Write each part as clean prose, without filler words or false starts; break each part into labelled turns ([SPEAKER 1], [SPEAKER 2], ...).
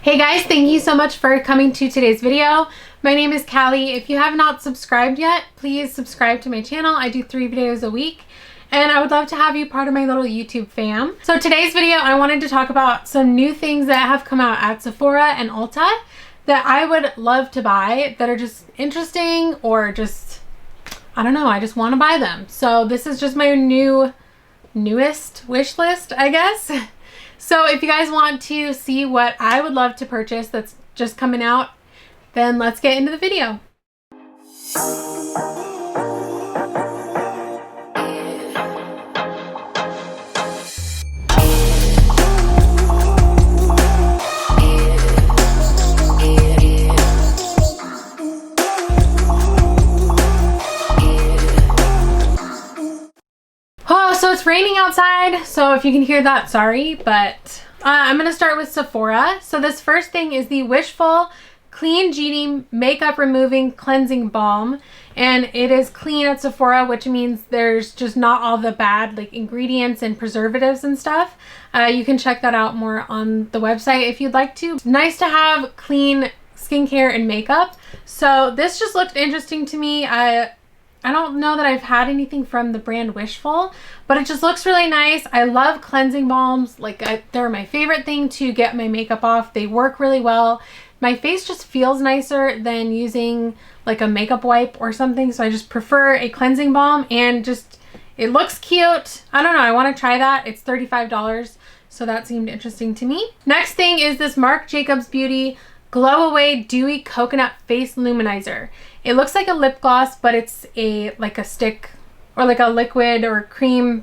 [SPEAKER 1] Hey guys, thank you so much for coming to today's video. My name is Callie. If you have not subscribed yet, please subscribe to my channel. I do 3 videos a week and I would love to have you part of my little YouTube fam. So today's video, I wanted to talk about some new things that have come out at Sephora and Ulta that I would love to buy that are just interesting or just, I don't know, I just want to buy them. So this is just my newest wish list, I guess. So if you guys want to see what I would love to purchase that's just coming out, then let's get into the video. Oh, so it's raining outside, so if you can hear that, sorry, but I'm gonna start with Sephora. So this first thing is the Wishful Clean Genie Makeup Removing Cleansing Balm, and it is clean at Sephora, which means there's just not all the bad like ingredients and preservatives and stuff. You can check that out more on the website if you'd like to. Nice to have clean skincare and makeup. So this just looked interesting to me. I don't know that I've had anything from the brand Wishful, but it just looks really nice. I love cleansing balms. They're my favorite thing to get my makeup off. They work really well. My face just feels nicer than using like a makeup wipe or something. So I just prefer a cleansing balm, and just, it looks cute. I don't know. I want to try that. It's $35. So that seemed interesting to me. Next thing is this Marc Jacobs Beauty Glow Away Dewy Coconut Face Luminizer. It looks like a lip gloss, but it's like a stick or like a liquid or cream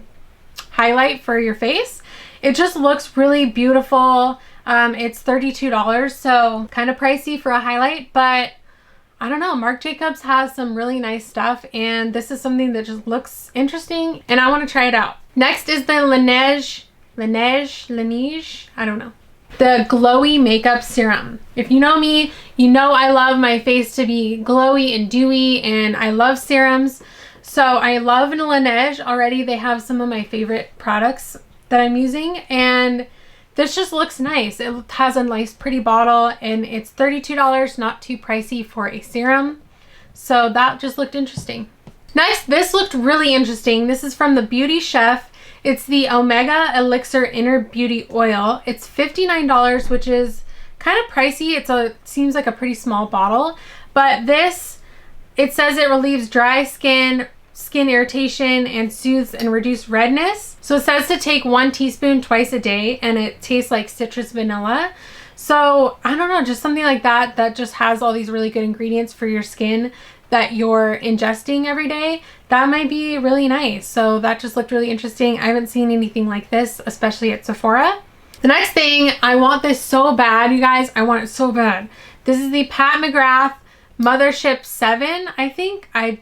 [SPEAKER 1] highlight for your face. It just looks really beautiful. It's $32, so kind of pricey for a highlight, but I don't know. Marc Jacobs has some really nice stuff, and this is something that just looks interesting, and I want to try it out. Next is the Laneige, I don't know. The Glowy Makeup Serum. If you know me, you know I love my face to be glowy and dewy, and I love serums. So I love Laneige already. They have some of my favorite products that I'm using, and this just looks nice. It has a nice pretty bottle, and it's $32, not too pricey for a serum. So that just looked interesting. Next, this looked really interesting. This is from the Beauty Chef. It's the Omega Elixir Inner Beauty Oil. It's $59, which is kind of pricey. It seems like a pretty small bottle, but this, it says it relieves dry skin irritation, and soothes and reduces redness. So it says to take 1 teaspoon twice a day, and it tastes like citrus vanilla. So I don't know, just something like that that just has all these really good ingredients for your skin that you're ingesting every day. That might be really nice. So that just looked really interesting. I haven't seen anything like this, especially at Sephora. The next thing, I want this so bad, you guys. I want it so bad. This is the Pat McGrath Mothership 7. I think I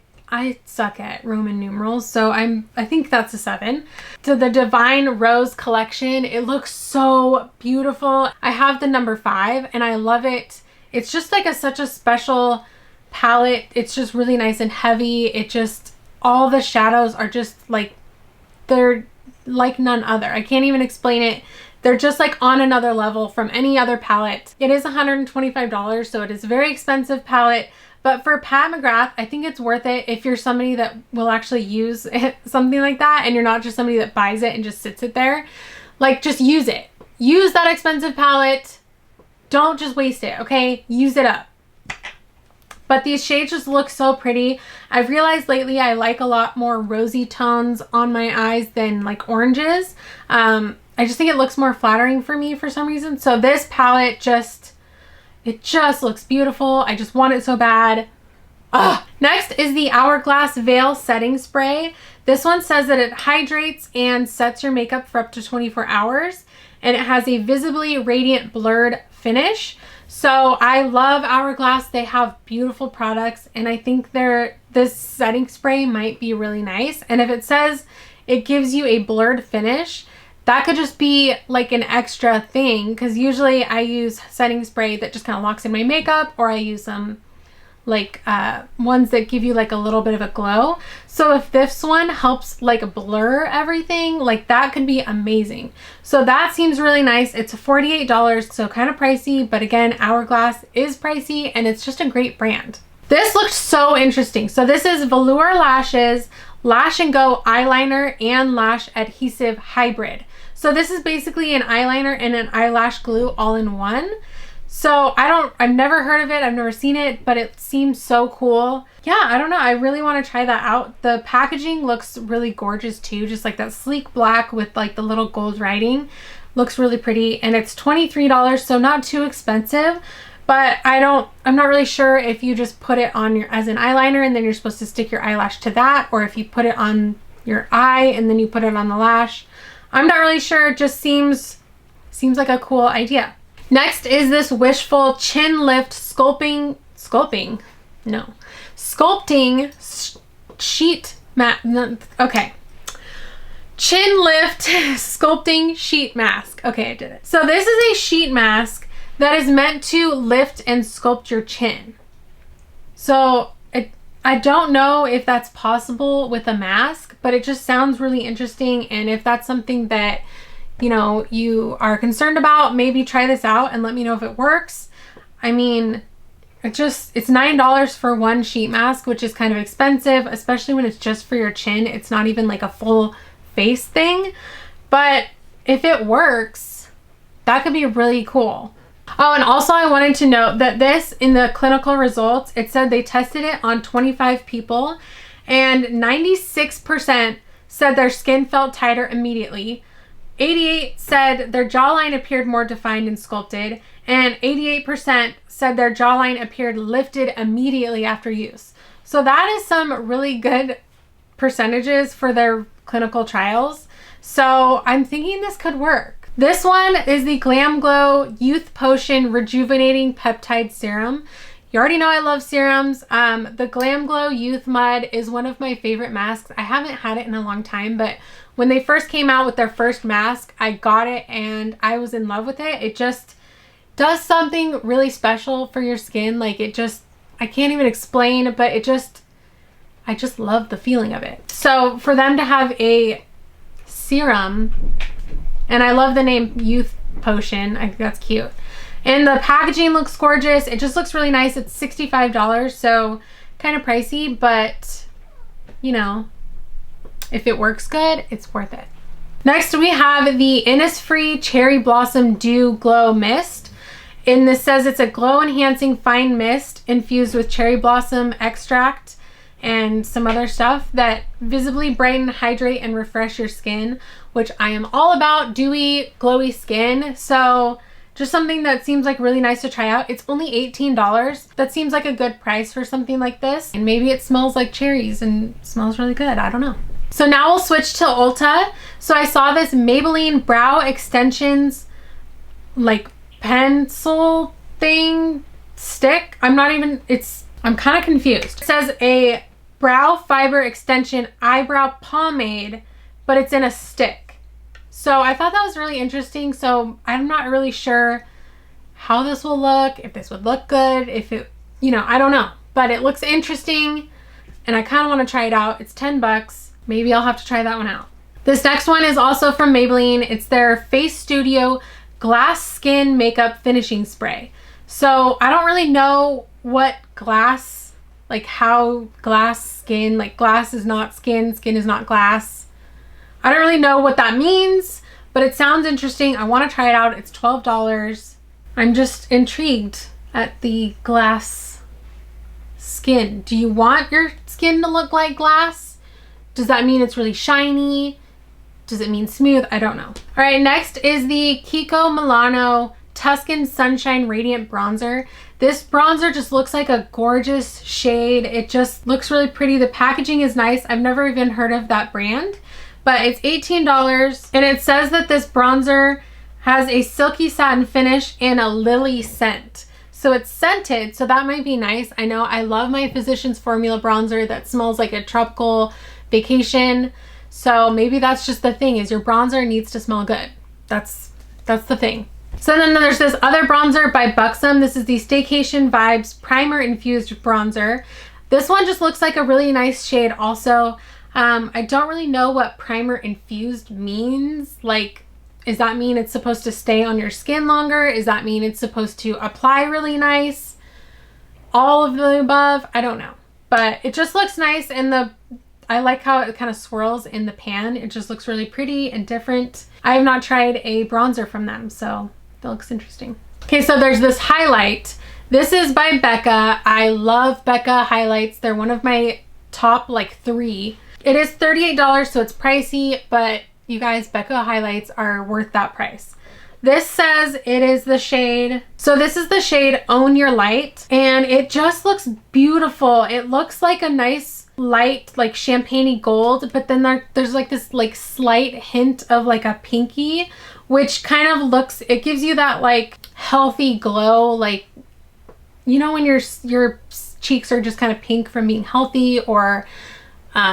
[SPEAKER 1] suck at Roman numerals, so I think that's a 7. So the Divine Rose collection, it looks so beautiful. I have the number 5 and I love it. It's just like such a special palette. It's just really nice and heavy. It just, all the shadows are just like, they're like none other. I can't even explain it. They're just like on another level from any other palette. It is $125, so it is a very expensive palette. But for Pat McGrath, I think it's worth it if you're somebody that will actually use something like that, and you're not just somebody that buys it and just sits it there. Like, just use it. Use that expensive palette. Don't just waste it, okay? Use it up. But these shades just look so pretty. I've realized lately I like a lot more rosy tones on my eyes than like oranges. I just think it looks more flattering for me for some reason. So this palette it just looks beautiful. I just want it so bad. Ugh. Next is the Hourglass Veil Setting Spray. This one says that it hydrates and sets your makeup for up to 24 hours. And it has a visibly radiant blurred finish. So I love Hourglass. They have beautiful products, and I think this setting spray might be really nice. And if it says it gives you a blurred finish, that could just be like an extra thing, because usually I use setting spray that just kind of locks in my makeup, or I use some like ones that give you like a little bit of a glow. So if this one helps like blur everything, like that could be amazing. So that seems really nice. It's $48, so kind of pricey, but again, Hourglass is pricey and it's just a great brand. This looks so interesting. So this is Velour Lashes Lash and Go eyeliner and lash adhesive hybrid. So this is basically an eyeliner and an eyelash glue all in one. So I've never heard of it, I've never seen it, but it seems so cool. Yeah, I don't know, I really want to try that out. The packaging looks really gorgeous too, just like that sleek black with like the little gold writing. Looks really pretty, and it's $23, so not too expensive. But I'm not really sure if you just put it on as an eyeliner and then you're supposed to stick your eyelash to that, or if you put it on your eye and then you put it on the lash. I'm not really sure, it just seems like a cool idea. Next is this Wishful Chin Lift Sculpting Sheet Mask. Okay. Chin Lift Sculpting Sheet Mask. Okay, I did it. So this is a sheet mask that is meant to lift and sculpt your chin. So I don't know if that's possible with a mask, but it just sounds really interesting. And if that's something that you are concerned about, maybe try this out and let me know if it works. I mean, it's $9 for one sheet mask, which is kind of expensive, especially when it's just for your chin. It's not even like a full face thing, but if it works, that could be really cool. Oh, and also I wanted to note that this, in the clinical results, it said they tested it on 25 people and 96% said their skin felt tighter immediately. 88 said their jawline appeared more defined and sculpted, and 88% said their jawline appeared lifted immediately after use. So that is some really good percentages for their clinical trials. So I'm thinking this could work. This one is the Glam Glow Youth Potion Rejuvenating Peptide Serum. You already know I love serums. The Glam Glow Youth Mud is one of my favorite masks. I haven't had it in a long time, but when they first came out with their first mask, I got it and I was in love with it. It just does something really special for your skin. Like I can't even explain, but I just love the feeling of it. So for them to have a serum, and I love the name Youth Potion, I think that's cute. And the packaging looks gorgeous. It just looks really nice. It's $65, so kind of pricey, but if it works good, it's worth it. Next, we have the Innisfree Cherry Blossom Dew Glow Mist. And this says it's a glow-enhancing fine mist infused with cherry blossom extract and some other stuff that visibly brighten, hydrate, and refresh your skin, which I am all about dewy, glowy skin. So just something that seems like really nice to try out. It's only $18. That seems like a good price for something like this. And maybe it smells like cherries and smells really good. I don't know. So now we'll switch to Ulta. So I saw this Maybelline Brow Extensions like pencil thing stick. I'm kind of confused. It says a brow fiber extension eyebrow pomade, but it's in a stick. So I thought that was really interesting. So I'm not really sure how this will look, if this would look good, if it, I don't know, but it looks interesting and I kind of want to try it out. It's $10. Maybe I'll have to try that one out. This next one is also from Maybelline. It's their Face Studio Glass Skin Makeup Finishing Spray. So I don't really know what glass, like how glass skin, like glass is not skin, skin is not glass. I don't really know what that means, but it sounds interesting. I want to try it out. It's $12. I'm just intrigued at the glass skin. Do you want your skin to look like glass? Does that mean it's really shiny? Does it mean smooth? I don't know. All right, next is the Kiko Milano Tuscan Sunshine Radiant Bronzer. This bronzer just looks like a gorgeous shade. It just looks really pretty. The packaging is nice. I've never even heard of that brand, but it's $18. And it says that this bronzer has a silky satin finish and a lily scent. So it's scented, so that might be nice. I know I love my Physicians Formula bronzer that smells like a tropical vacation. So maybe that's just the thing, is your bronzer needs to smell good. That's the thing. So then there's this other bronzer by Buxom. This is the Staycation Vibes Primer Infused Bronzer. This one just looks like a really nice shade also. I don't really know what primer infused means. Like, does that mean it's supposed to stay on your skin longer? Does that mean it's supposed to apply really nice? All of the above? I don't know. But it just looks nice, and I like how it kind of swirls in the pan. It just looks really pretty and different. I have not tried a bronzer from them, so that looks interesting. Okay, so there's this highlight. This is by Becca. I love Becca highlights. They're one of my top like 3. It is $38, so it's pricey, but you guys, Becca highlights are worth that price. This says it is the shade. So this is the shade Own Your Light, and it just looks beautiful. It looks like a nice light, like champagne-y gold, but then there's like this like slight hint of like a pinky, which kind of looks, it gives you that like healthy glow, like, you know, when your cheeks are just kind of pink from being healthy, or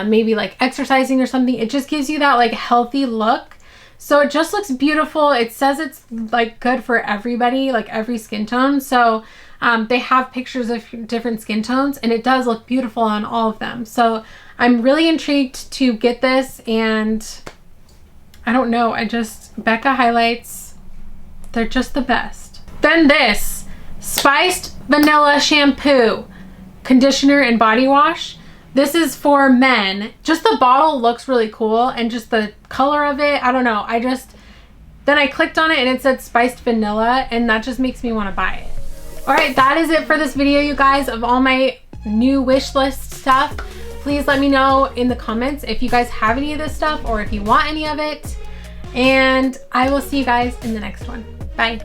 [SPEAKER 1] maybe like exercising or something. It just gives you that like healthy look. So it just looks beautiful. It says it's like good for everybody, like every skin tone. So they have pictures of different skin tones, and it does look beautiful on all of them. So I'm really intrigued to get this, and I don't know, Becca highlights, they're just the best. Then this Spiced Vanilla Shampoo, Conditioner and Body Wash. This is for men. Just the bottle looks really cool, and just the color of it, I don't know. Then I clicked on it and it said spiced vanilla, and that just makes me want to buy it. All right, that is it for this video, you guys, of all my new wish list stuff. Please let me know in the comments if you guys have any of this stuff or if you want any of it. And I will see you guys in the next one. Bye.